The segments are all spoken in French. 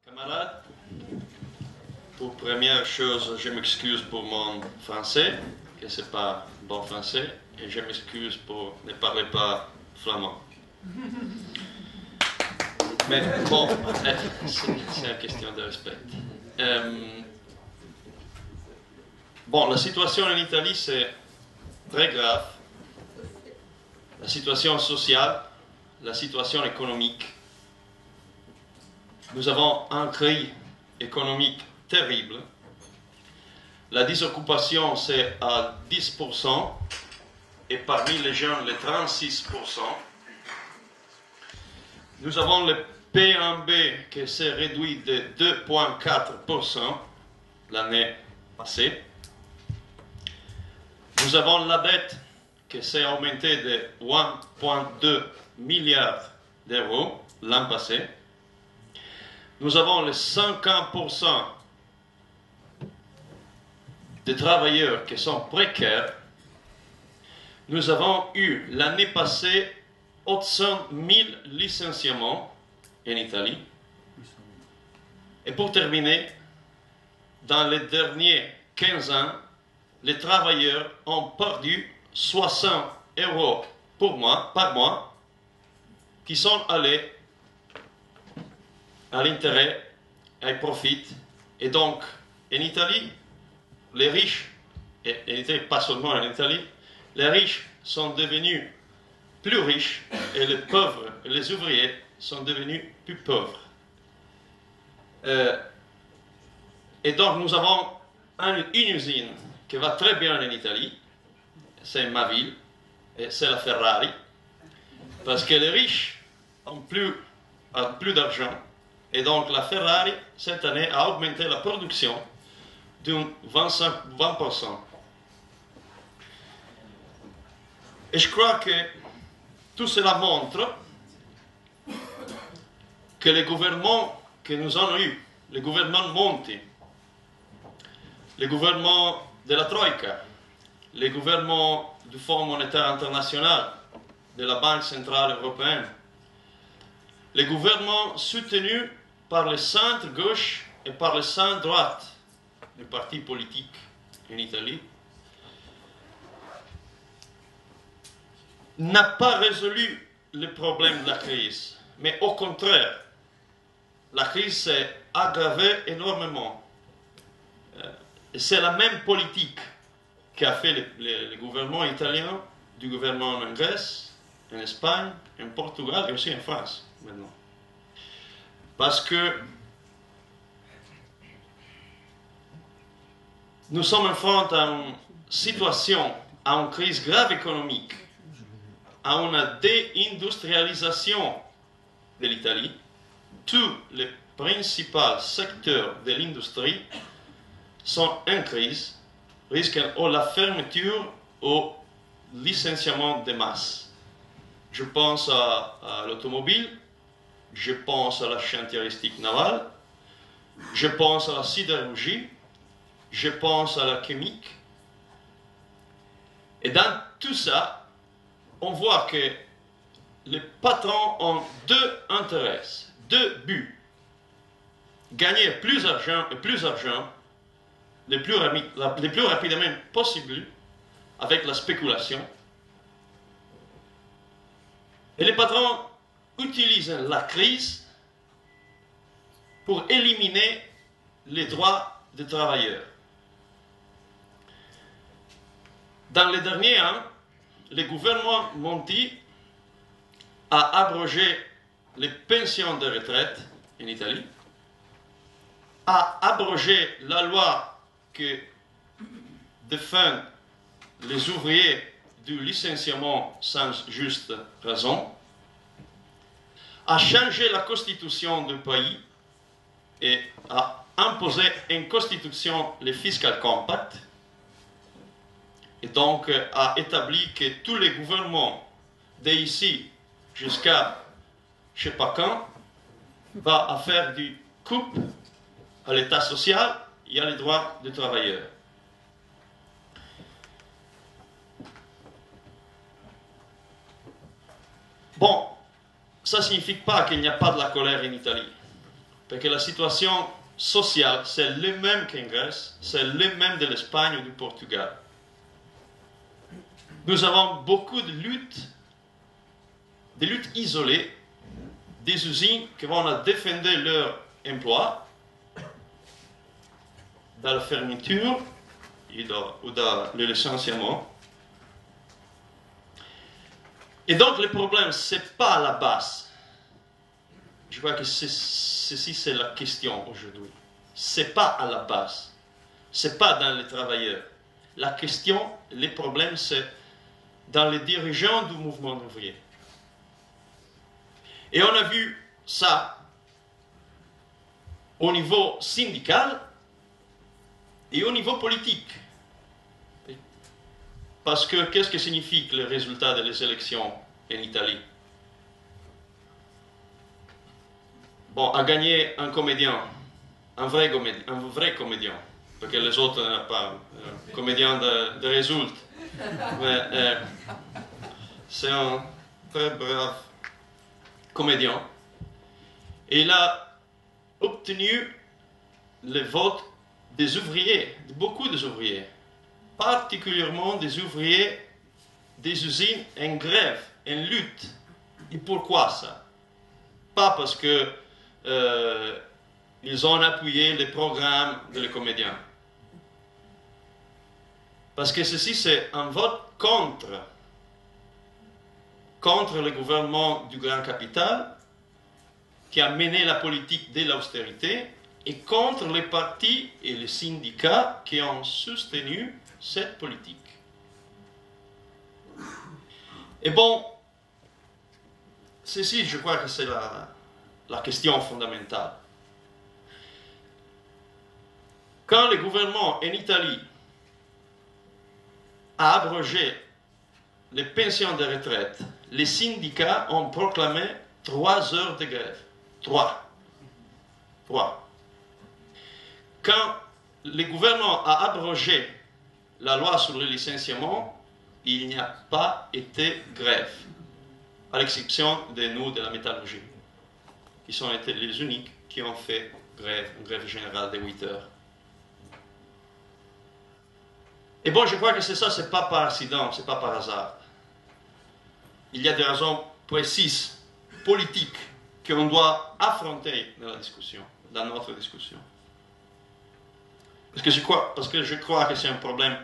Camarades, pour première chose, je m'excuse pour mon français, que c'est pas bon français, et je m'excuse pour ne parler pas flamand. Mais bon, c'est une question de respect. Bon, la situation en Italie, c'est très grave. La situation sociale, la situation économique. Nous avons une crise économique terrible. La désoccupation, c'est à 10%, et parmi les jeunes, les 36%. Nous avons le PNB qui s'est réduit de 2,4% l'année passée. Nous avons la dette qui s'est augmentée de 1,2 milliard d'euros l'an passé. Nous avons les 50% de travailleurs qui sont précaires. Nous avons eu l'année passée 800 000 licenciements en Italie. Et pour terminer, dans les derniers 15 ans, les travailleurs ont perdu 60 euros par mois qui sont allés à l'intérêt, à profit. Et donc, en Italie, les riches, et en Italie, pas seulement en Italie, les riches sont devenus plus riches et les pauvres, les ouvriers, sont devenus plus pauvres. Et donc, nous avons une usine qui va très bien en Italie, c'est ma ville, et c'est la Ferrari, parce que les riches ont plus d'argent. Et donc la Ferrari, cette année, a augmenté la production de 20%. Et je crois que tout cela montre que les gouvernements que nous avons eus, les gouvernements Monti, les gouvernements de la Troïka, les gouvernements du Fonds monétaire international, de la Banque centrale européenne, les gouvernements soutenus par le centre-gauche et par le centre-droite du parti politique en Italie, n'a pas résolu le problème de la crise, mais au contraire, la crise s'est aggravée énormément. Et c'est la même politique qu'a fait le gouvernement italien, du gouvernement en Grèce, en Espagne, en Portugal et aussi en France maintenant. Parce que nous sommes en front à une situation, à une crise grave économique, à une déindustrialisation de l'Italie. Tous les principaux secteurs de l'industrie sont en crise, risquant la fermeture ou licenciement de masse. Je pense à l'automobile, je pense à la chantiéristique navale, je pense à la sidérurgie, je pense à la chimique. Et dans tout ça, on voit que les patrons ont deux intérêts, deux buts. Gagner plus d'argent et plus d'argent le plus rapidement possible avec la spéculation. Et les patrons utilisent la crise pour éliminer les droits des travailleurs. Dans les derniers ans, le gouvernement Monti a abrogé les pensions de retraite en Italie, a abrogé la loi qui défend les ouvriers du licenciement sans juste raison, a changé la constitution du pays et a imposé une constitution, le fiscal compact, et donc a établi que tous les gouvernements d'ici jusqu'à je ne sais pas quand va faire du coupe à l'état social et à les droits des travailleurs. Bon, ça ne signifie pas qu'il n'y a pas de la colère en Italie. parce que la situation sociale, c'est le même qu'en Grèce, c'est le même de l'Espagne ou du Portugal. Nous avons beaucoup de luttes isolées, des usines qui vont défendre leur emploi dans la fermeture ou dans le licenciement. Et donc le problème, ce n'est pas à la base. Je crois que ceci c'est la question aujourd'hui. Ce n'est pas à la base. Ce n'est pas dans les travailleurs. La question, le problème, c'est dans les dirigeants du mouvement ouvrier. Et on a vu ça au niveau syndical et au niveau politique. Parce que qu'est-ce que signifie le résultat des élections en Italie? Bon, a gagné un comédien, un vrai comédien, parce que les autres n'ont pas comédien de résultat. Mais c'est un très brave comédien. Et il a obtenu le vote des ouvriers, de beaucoup des ouvriers, particulièrement des ouvriers des usines en grève, en lutte. Et pourquoi ça? Pas parce que ils ont appuyé les programmes des comédiens. Parce que ceci, c'est un vote contre le gouvernement du grand capital qui a mené la politique de l'austérité et contre les partis et les syndicats qui ont soutenu cette politique. Et bon, ceci, je crois que c'est la question fondamentale. Quand le gouvernement en Italie a abrogé les pensions de retraite, les syndicats ont proclamé 3 heures de grève. 3. Quand le gouvernement a abrogé la loi sur le licenciement, il n'y a pas été grève, à l'exception de nous de la métallurgie, qui sont été les uniques qui ont fait grève, une grève générale de 8 heures. Et bon, je crois que c'est ça, c'est pas par accident, c'est pas par hasard. Il y a des raisons précises, politiques, qu'on doit affronter dans la discussion, dans notre discussion. Parce que je crois que c'est un problème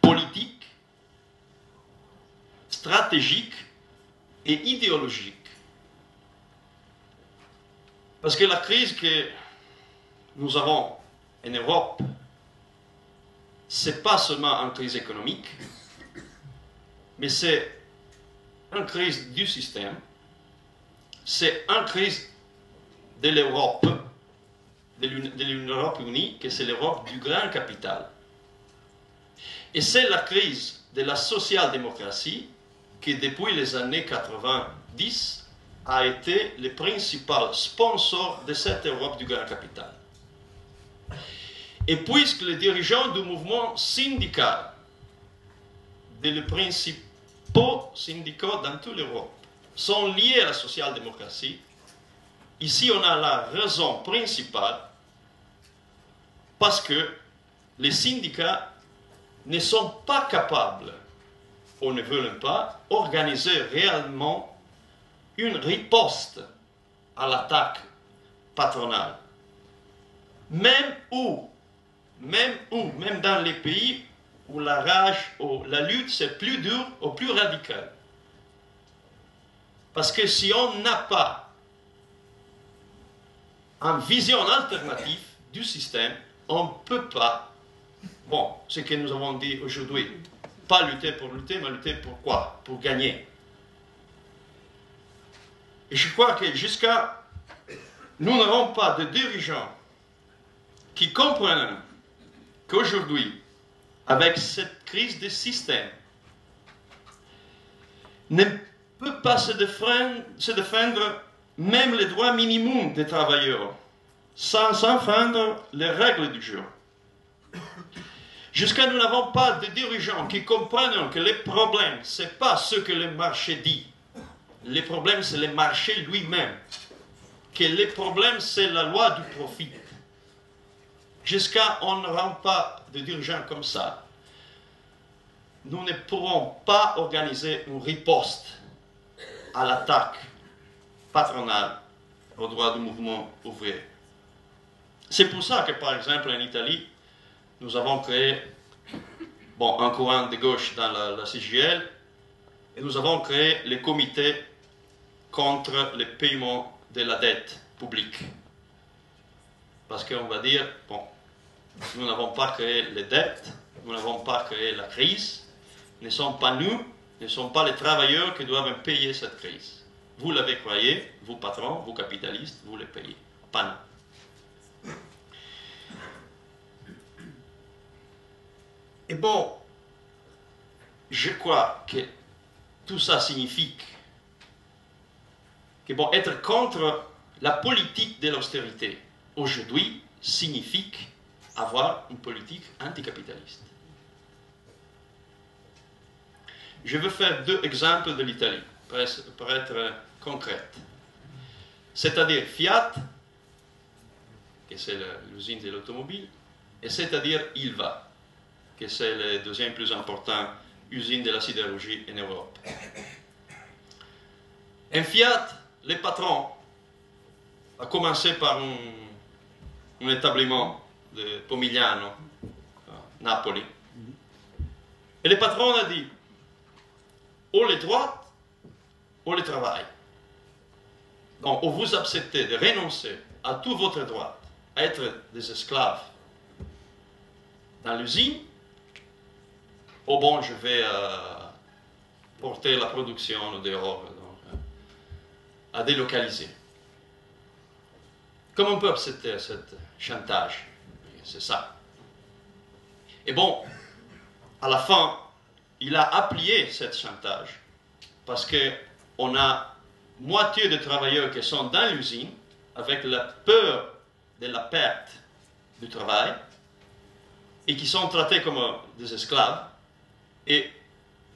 politique, stratégique et idéologique. Parce que la crise que nous avons en Europe, ce n'est pas seulement une crise économique, mais c'est une crise du système, c'est une crise de l'Europe, de l'Europe unie, que c'est l'Europe du grand capital. Et c'est la crise de la social-démocratie qui, depuis les années 90, a été le principal sponsor de cette Europe du grand capital. Et puisque les dirigeants du mouvement syndical, les principaux syndicats dans toute l'Europe, sont liés à la social-démocratie, ici on a la raison principale parce que les syndicats ne sont pas capables, ou ne veulent pas, organiser réellement une riposte à l'attaque patronale. Même dans les pays où la rage, où la lutte c'est plus dur ou plus radical. Parce que si on n'a pas une vision alternative du système, on ne peut pas, bon, ce que nous avons dit aujourd'hui, pas lutter pour lutter, mais lutter pour quoi? Pour gagner. Et je crois que jusqu'à nous n'avons pas de dirigeants qui comprennent qu'aujourd'hui, avec cette crise de système, ne peut pas se défendre même les droits minimums des travailleurs, sans enfreindre les règles du jeu. Jusqu'à nous n'avons pas de dirigeants qui comprennent que les problèmes, ce n'est pas ce que le marché dit. Les problèmes, c'est le marché lui-même que le problème, c'est la loi du profit. Jusqu'à on ne rend pas de dirigeants comme ça, nous ne pourrons pas organiser une riposte à l'attaque patronale au droit du mouvement ouvrier. C'est pour ça que, par exemple, en Italie, nous avons créé un courant de gauche dans la CGL et nous avons créé le comité contre le paiement de la dette publique. Parce qu'on va dire, bon, nous n'avons pas créé les dettes, nous n'avons pas créé la crise, ne sommes pas nous, ne sommes pas les travailleurs qui doivent payer cette crise. Vous l'avez créé, vous patrons, vous capitalistes, vous les payez, pas nous. Et bon, je crois que tout ça signifie que bon, être contre la politique de l'austérité aujourd'hui signifie avoir une politique anticapitaliste. Je veux faire deux exemples de l'Italie pour être concrète. C'est-à-dire Fiat, que c'est l'usine de l'automobile, et c'est-à-dire Ilva, que c'est la deuxième plus importante usine de la sidérurgie en Europe. En Fiat, les patrons a commencé par un établissement de Pomigliano, Napoli. Et le patron a dit, ou les droits, ou le travail. Donc, ou vous acceptez de renoncer à tous votre droit, à être des esclaves dans l'usine, ou bon, je vais porter la production dehors, donc, à délocaliser. Comment on peut accepter ce chantage? C'est ça. Et bon, à la fin, il a appliqué ce chantage parce qu'on a moitié de travailleurs qui sont dans l'usine avec la peur de la perte du travail et qui sont traités comme des esclaves et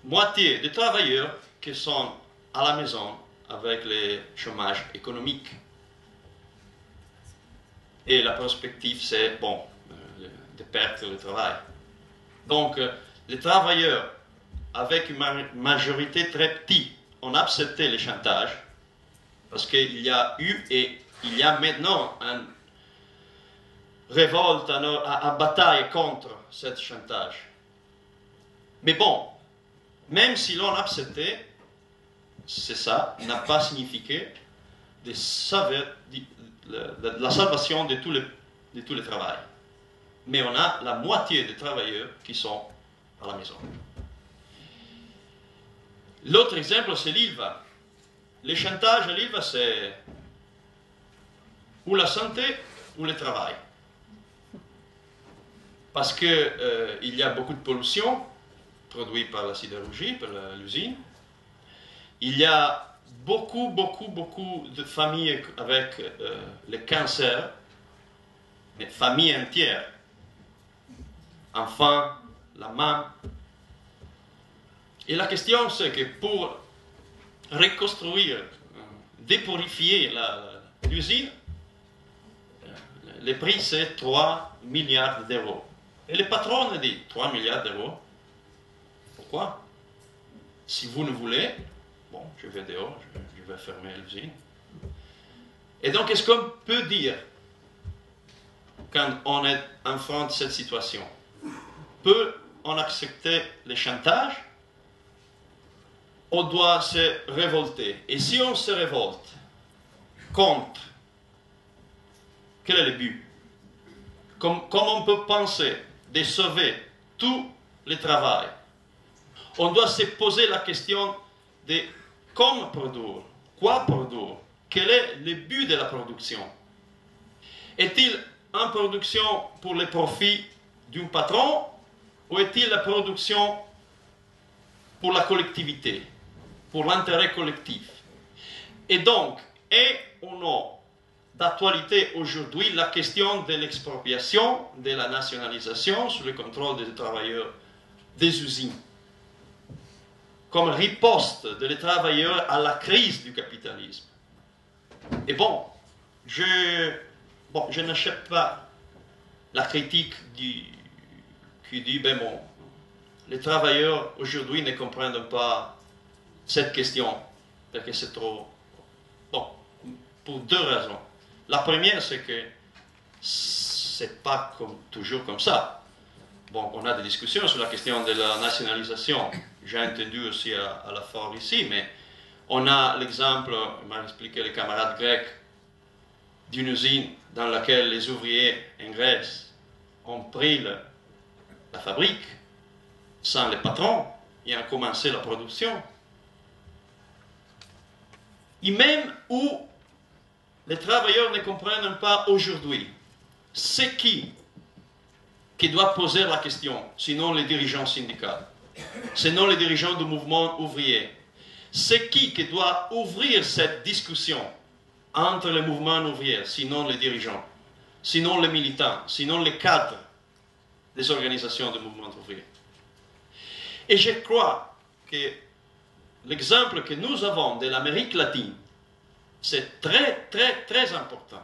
moitié de travailleurs qui sont à la maison avec le chômage économique. Et la perspective, c'est, bon, de perdre le travail. Donc, les travailleurs, avec une majorité très petite, ont accepté le chantage, parce qu'il y a eu et il y a maintenant une révolte, une bataille contre ce chantage. Mais bon, même si l'on a accepté, c'est ça, n'a pas signifié la salvation de tous les travails. Mais on a la moitié des travailleurs qui sont à la maison. L'autre exemple, c'est l'ILVA. Le chantage à l'ILVA, c'est ou la santé ou le travail. Parce qu'il y a beaucoup de pollution produite par la sidérurgie, par l'usine. Il y a beaucoup de familles avec le cancer, mais familles entières. Enfants, la maman. Et la question, c'est que pour reconstruire, dépurifier l'usine, le prix, c'est 3 milliards d'euros. Et le patron a dit, 3 milliards d'euros, pourquoi? Si vous ne voulez, bon, je vais dehors, je vais fermer l'usine. Et donc, est-ce qu'on peut dire, quand on est en front de cette situation, peut-on accepter le chantage? On doit se révolter. Et si on se révolte contre, quel est le but? Comment on peut penser de sauver tout le travail? On doit se poser la question de comment produire, quoi produire, quel est le but de la production? Est-il une production pour le profit d'un patron ou est-il la production pour la collectivité, pour l'intérêt collectif? Et donc, est ou non d'actualité aujourd'hui la question de l'expropriation, de la nationalisation sous le contrôle des travailleurs des usines, comme riposte des travailleurs à la crise du capitalisme? Et bon, je n'achète pas la critique qui dit, ben bon, les travailleurs aujourd'hui ne comprennent pas cette question, parce que c'est trop... Bon, pour deux raisons. La première, c'est que c'est pas toujours comme ça. Bon, on a des discussions sur la question de la nationalisation. J'ai entendu aussi à la FOR ici, mais on a l'exemple, m'a expliqué les camarades grecs, d'une usine dans laquelle les ouvriers en Grèce ont pris la fabrique sans les patrons et ont commencé la production. Et même où les travailleurs ne comprennent pas aujourd'hui, c'est qui doit poser la question, sinon les dirigeants syndicaux, sinon les dirigeants du mouvement ouvrier. C'est qui doit ouvrir cette discussion entre les mouvements ouvriers, sinon les dirigeants, sinon les militants, sinon les cadres des organisations de mouvements ouvriers. Et je crois que l'exemple que nous avons de l'Amérique latine, c'est très, très, très important.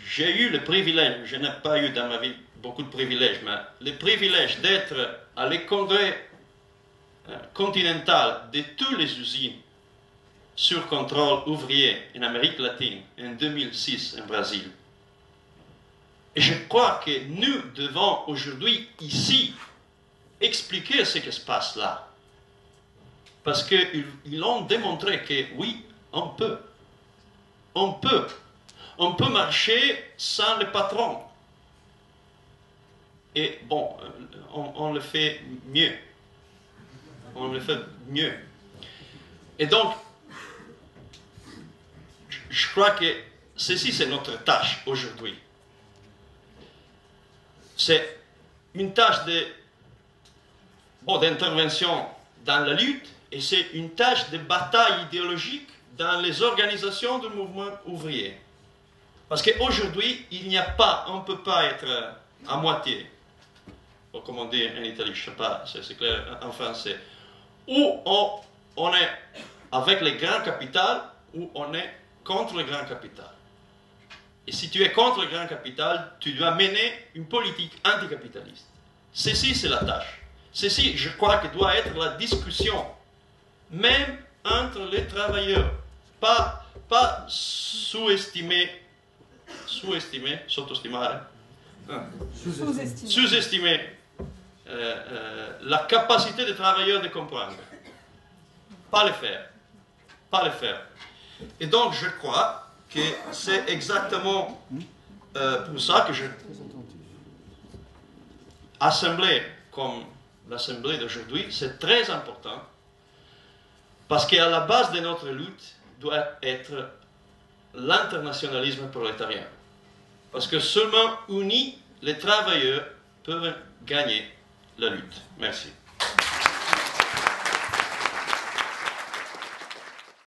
J'ai eu le privilège, je n'ai pas eu dans ma vie beaucoup de privilèges, mais le privilège d'être à le congrès continental de toutes les usines sur contrôle ouvrier en Amérique latine en 2006 en Brésil. Et je crois que nous devons aujourd'hui ici expliquer ce qui se passe là. Parce qu'ils ont démontré que oui, on peut. On peut. On peut marcher sans le patron. Et bon, on le fait mieux. On le fait mieux. Et donc, je crois que ceci, c'est notre tâche aujourd'hui. C'est une tâche d'intervention dans la lutte et c'est une tâche de bataille idéologique dans les organisations du mouvement ouvrier. Parce qu'aujourd'hui, il n'y a pas, on ne peut pas être à moitié, ou comme on dit en Italie, je ne sais pas, c'est clair en français, ou on est avec le grand capital, ou on est contre le grand capital. Et si tu es contre le grand capital, tu dois mener une politique anticapitaliste. Ceci, c'est la tâche. Ceci, je crois que doit être la discussion, même entre les travailleurs. Pas sous-estimer, sous-estimare, sous-estimer la capacité des travailleurs de comprendre. Pas le faire. Pas le faire. Et donc, je crois que c'est exactement pour ça que assemblée comme l'assemblée d'aujourd'hui, c'est très important parce qu'à la base de notre lutte doit être l'internationalisme prolétarien. Parce que seulement unis, les travailleurs peuvent gagner la lutte. Merci.